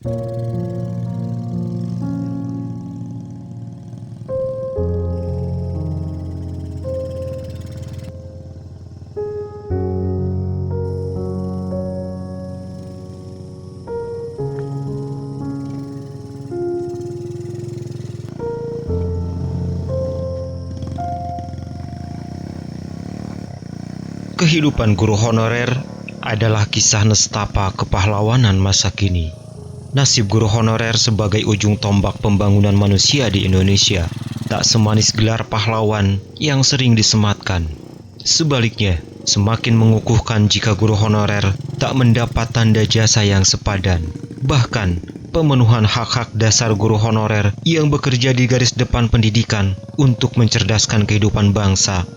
Kehidupan guru honorer adalah kisah nestapa kepahlawanan masa kini. Nasib guru honorer sebagai ujung tombak pembangunan manusia di Indonesia tak semanis gelar pahlawan yang sering disematkan. Sebaliknya, semakin mengukuhkan jika guru honorer tak mendapat tanda jasa yang sepadan. Bahkan, pemenuhan hak-hak dasar guru honorer yang bekerja di garis depan pendidikan untuk mencerdaskan kehidupan bangsa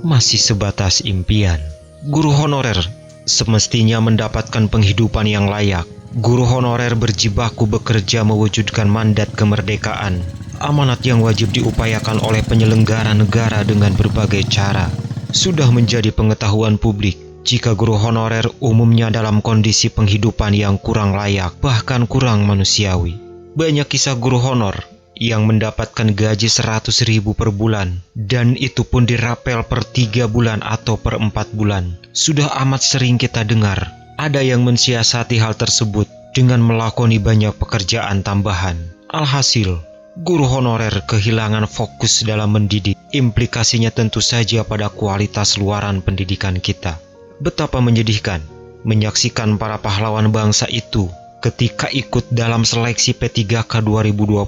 masih sebatas impian. Guru honorer semestinya mendapatkan penghidupan yang layak. Guru honorer berjibaku bekerja mewujudkan mandat kemerdekaan, amanat yang wajib diupayakan oleh penyelenggara negara dengan berbagai cara. Sudah menjadi pengetahuan publik jika guru honorer umumnya dalam kondisi penghidupan yang kurang layak, bahkan kurang manusiawi. Banyak kisah guru honor yang mendapatkan gaji 100.000 per bulan, dan itu pun dirapel per 3 bulan atau per 4 bulan. Sudah amat sering kita dengar, ada yang mensiasati hal tersebut dengan melakoni banyak pekerjaan tambahan. Alhasil, guru honorer kehilangan fokus dalam mendidik. Implikasinya tentu saja pada kualitas luaran pendidikan kita. Betapa menyedihkan menyaksikan para pahlawan bangsa itu ketika ikut dalam seleksi P3K 2021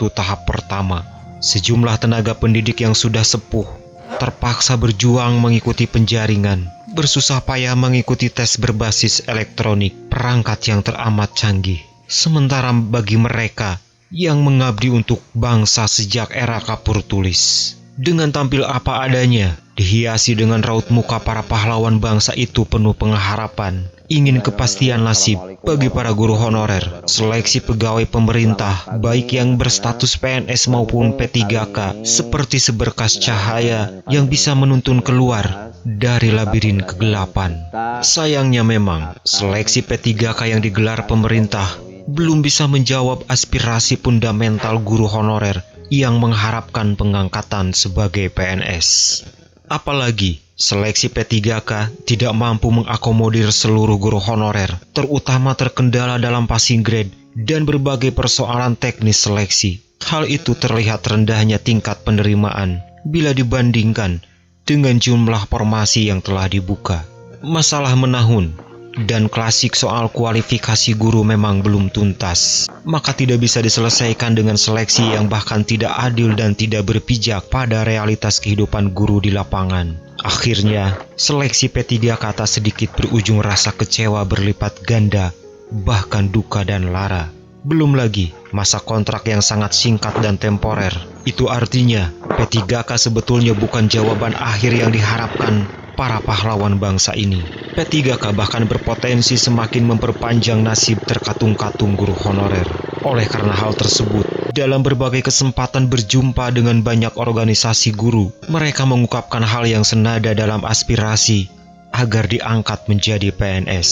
tahap pertama. Sejumlah tenaga pendidik yang sudah sepuh terpaksa berjuang mengikuti penjaringan, bersusah payah mengikuti tes berbasis elektronik, perangkat yang teramat canggih. Sementara bagi mereka yang mengabdi untuk bangsa sejak era kapur tulis, dengan tampil apa adanya, dihiasi dengan raut muka para pahlawan bangsa itu penuh pengharapan, ingin kepastian nasib bagi para guru honorer. Seleksi pegawai pemerintah, baik yang berstatus PNS maupun P3K, seperti seberkas cahaya yang bisa menuntun keluar dari labirin kegelapan. Sayangnya memang, seleksi P3K yang digelar pemerintah belum bisa menjawab aspirasi fundamental guru honorer yang mengharapkan pengangkatan sebagai PNS. Apalagi, seleksi P3K tidak mampu mengakomodir seluruh guru honorer, terutama terkendala dalam passing grade dan berbagai persoalan teknis seleksi. Hal itu terlihat rendahnya tingkat penerimaan bila dibandingkan dengan jumlah formasi yang telah dibuka. Masalah menahun dan klasik soal kualifikasi guru memang belum tuntas, maka tidak bisa diselesaikan dengan seleksi yang bahkan tidak adil dan tidak berpijak pada realitas kehidupan guru di lapangan. Akhirnya, seleksi P3K tak sedikit berujung rasa kecewa berlipat ganda, bahkan duka dan lara. Belum lagi masa kontrak yang sangat singkat dan temporer. Itu artinya P3K sebetulnya bukan jawaban akhir yang diharapkan para pahlawan bangsa ini. P3K bahkan berpotensi semakin memperpanjang nasib terkatung-katung guru honorer. Oleh karena hal tersebut, dalam berbagai kesempatan berjumpa dengan banyak organisasi guru, mereka mengungkapkan hal yang senada dalam aspirasi agar diangkat menjadi PNS.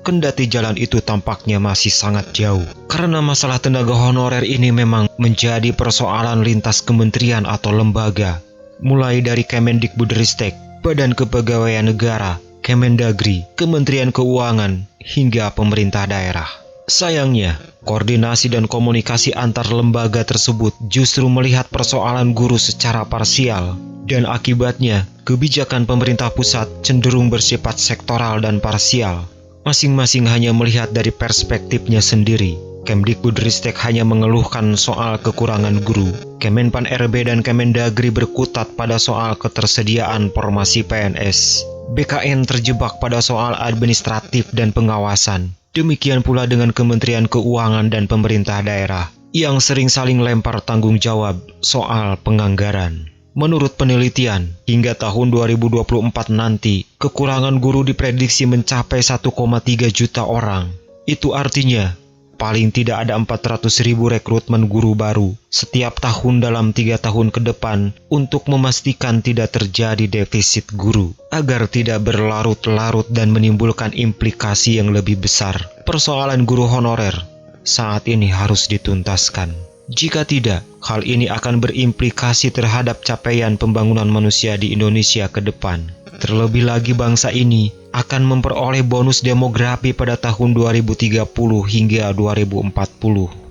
Kendati jalan itu tampaknya masih sangat jauh, karena masalah tenaga honorer ini memang menjadi persoalan lintas kementerian atau lembaga, mulai dari Kemendikbudristek, Badan Kepegawaian Negara, Kemendagri, Kementerian Keuangan, hingga pemerintah daerah. Sayangnya, koordinasi dan komunikasi antar lembaga tersebut justru melihat persoalan guru secara parsial, dan akibatnya kebijakan pemerintah pusat cenderung bersifat sektoral dan parsial. Masing-masing hanya melihat dari perspektifnya sendiri. Kemdikbudristek hanya mengeluhkan soal kekurangan guru. Kemenpan RB dan Kemendagri berkutat pada soal ketersediaan formasi PNS. BKN terjebak pada soal administratif dan pengawasan. Demikian pula dengan Kementerian Keuangan dan pemerintah daerah yang sering saling lempar tanggung jawab soal penganggaran. Menurut penelitian, hingga tahun 2024 nanti, kekurangan guru diprediksi mencapai 1,3 juta orang. Itu artinya, paling tidak ada 400.000 rekrutmen guru baru setiap tahun dalam 3 tahun ke depan untuk memastikan tidak terjadi defisit guru, agar tidak berlarut-larut dan menimbulkan implikasi yang lebih besar. Persoalan guru honorer saat ini harus dituntaskan. Jika tidak, hal ini akan berimplikasi terhadap capaian pembangunan manusia di Indonesia ke depan. Terlebih lagi bangsa ini akan memperoleh bonus demografi pada tahun 2030 hingga 2040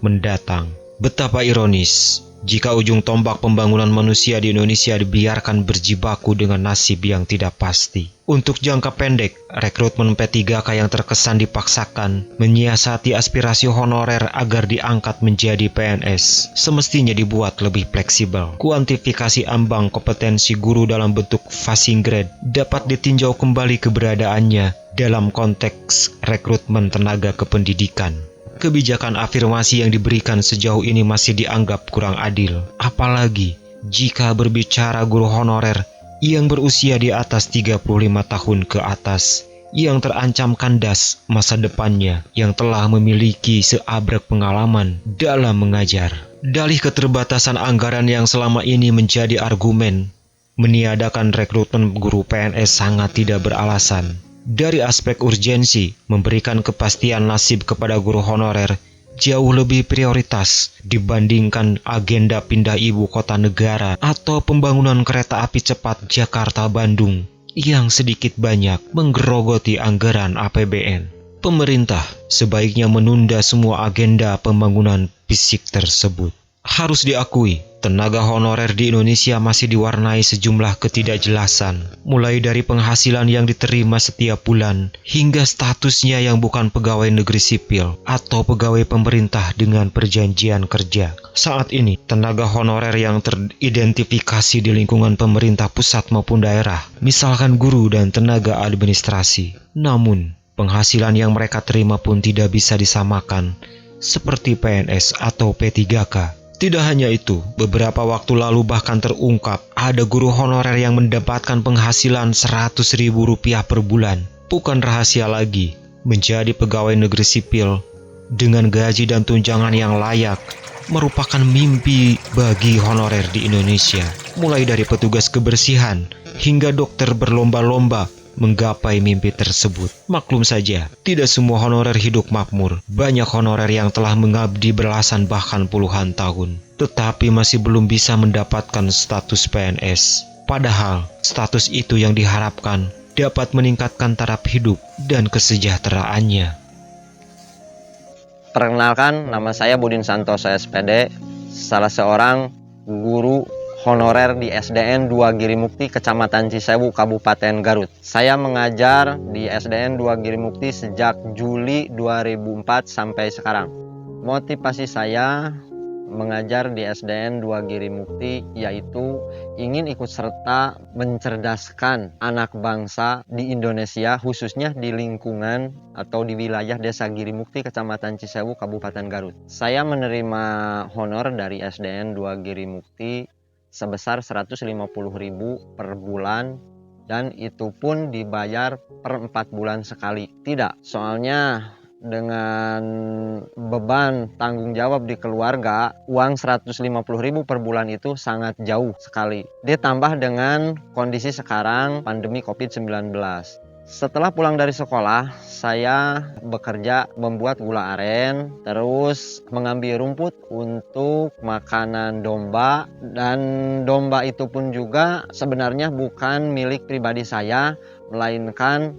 mendatang. Betapa ironis jika ujung tombak pembangunan manusia di Indonesia dibiarkan berjibaku dengan nasib yang tidak pasti. Untuk jangka pendek, rekrutmen P3K yang terkesan dipaksakan menyiasati aspirasi honorer agar diangkat menjadi PNS semestinya dibuat lebih fleksibel. Kuantifikasi ambang kompetensi guru dalam bentuk passing grade dapat ditinjau kembali keberadaannya dalam konteks rekrutmen tenaga kependidikan. Kebijakan afirmasi yang diberikan sejauh ini masih dianggap kurang adil, apalagi jika berbicara guru honorer yang berusia di atas 35 tahun ke atas, yang terancam kandas masa depannya, yang telah memiliki seabrek pengalaman dalam mengajar. Dalih keterbatasan anggaran yang selama ini menjadi argumen meniadakan rekrutmen guru PNS sangat tidak beralasan. Dari aspek urgensi, memberikan kepastian nasib kepada guru honorer jauh lebih prioritas dibandingkan agenda pindah ibu kota negara atau pembangunan kereta api cepat Jakarta-Bandung yang sedikit banyak menggerogoti anggaran APBN. Pemerintah sebaiknya menunda semua agenda pembangunan fisik tersebut. Harus diakui, tenaga honorer di Indonesia masih diwarnai sejumlah ketidakjelasan, mulai dari penghasilan yang diterima setiap bulan, hingga statusnya yang bukan pegawai negeri sipil atau pegawai pemerintah dengan perjanjian kerja. Saat ini, tenaga honorer yang teridentifikasi di lingkungan pemerintah pusat maupun daerah, misalkan guru dan tenaga administrasi. Namun, penghasilan yang mereka terima pun tidak bisa disamakan seperti PNS atau P3K. Tidak hanya itu, beberapa waktu lalu bahkan terungkap ada guru honorer yang mendapatkan penghasilan Rp100.000 per bulan. Bukan rahasia lagi, menjadi pegawai negeri sipil dengan gaji dan tunjangan yang layak merupakan mimpi bagi honorer di Indonesia. Mulai dari petugas kebersihan hingga dokter berlomba-lomba menggapai mimpi tersebut. Maklum saja, tidak semua honorer hidup makmur. Banyak honorer yang telah mengabdi belasan bahkan puluhan tahun, tetapi masih belum bisa mendapatkan status PNS. Padahal, status itu yang diharapkan dapat meningkatkan taraf hidup dan kesejahteraannya. Perkenalkan, nama saya Budin Santoso SPD, salah seorang guru honorer di SDN 2 Girimukti, Kecamatan Cisewu, Kabupaten Garut. Saya mengajar di SDN 2 Girimukti sejak Juli 2004 sampai sekarang. Motivasi saya mengajar di SDN 2 Girimukti yaitu ingin ikut serta mencerdaskan anak bangsa di Indonesia, khususnya di lingkungan atau di wilayah Desa Girimukti, Kecamatan Cisewu, Kabupaten Garut. Saya menerima honor dari SDN 2 Girimukti sebesar Rp150.000 per bulan, dan itu pun dibayar per 4 bulan sekali. Tidak, soalnya dengan beban tanggung jawab di keluarga, uang Rp150.000 per bulan itu sangat jauh sekali. Ditambah dengan kondisi sekarang pandemi COVID-19. Setelah pulang dari sekolah, saya bekerja membuat gula aren, terus mengambil rumput untuk makanan domba, dan domba itu pun juga sebenarnya bukan milik pribadi saya, melainkan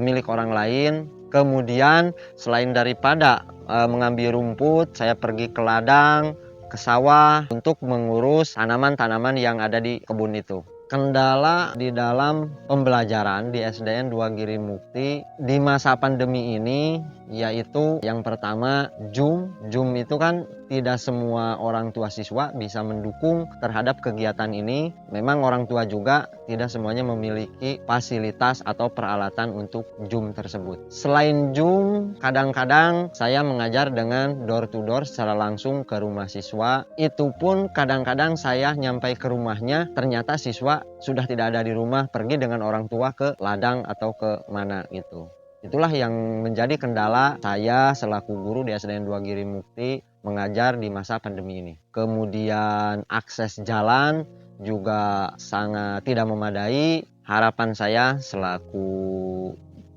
milik orang lain. Kemudian selain daripada mengambil rumput, saya pergi ke ladang, ke sawah untuk mengurus tanaman-tanaman yang ada di kebun itu. Kendala di dalam pembelajaran di SDN 2 Girimukti di masa pandemi ini yaitu yang pertama Zoom. Zoom itu kan tidak semua orang tua siswa bisa mendukung terhadap kegiatan ini. Memang orang tua juga tidak semuanya memiliki fasilitas atau peralatan untuk Zoom tersebut. Selain Zoom, kadang-kadang saya mengajar dengan door to door secara langsung ke rumah siswa. Itu pun kadang-kadang saya nyampai ke rumahnya, ternyata siswa sudah tidak ada di rumah, pergi dengan orang tua ke ladang atau ke mana gitu. Itulah yang menjadi kendala saya selaku guru di SDN 2 Girimukti mengajar di masa pandemi ini. Kemudian akses jalan juga sangat tidak memadai. Harapan saya selaku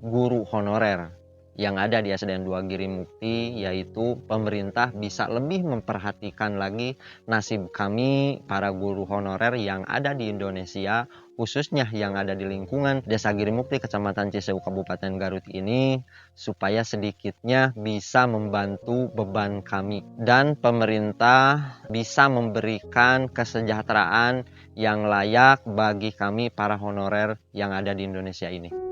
guru honorer yang ada di SDN 2 Giri Mukti, yaitu pemerintah bisa lebih memperhatikan lagi nasib kami para guru honorer yang ada di Indonesia, khususnya yang ada di lingkungan Desa Giri Mukti, Kecamatan Cisewu, Kabupaten Garut ini, supaya sedikitnya bisa membantu beban kami dan pemerintah bisa memberikan kesejahteraan yang layak bagi kami para honorer yang ada di Indonesia ini.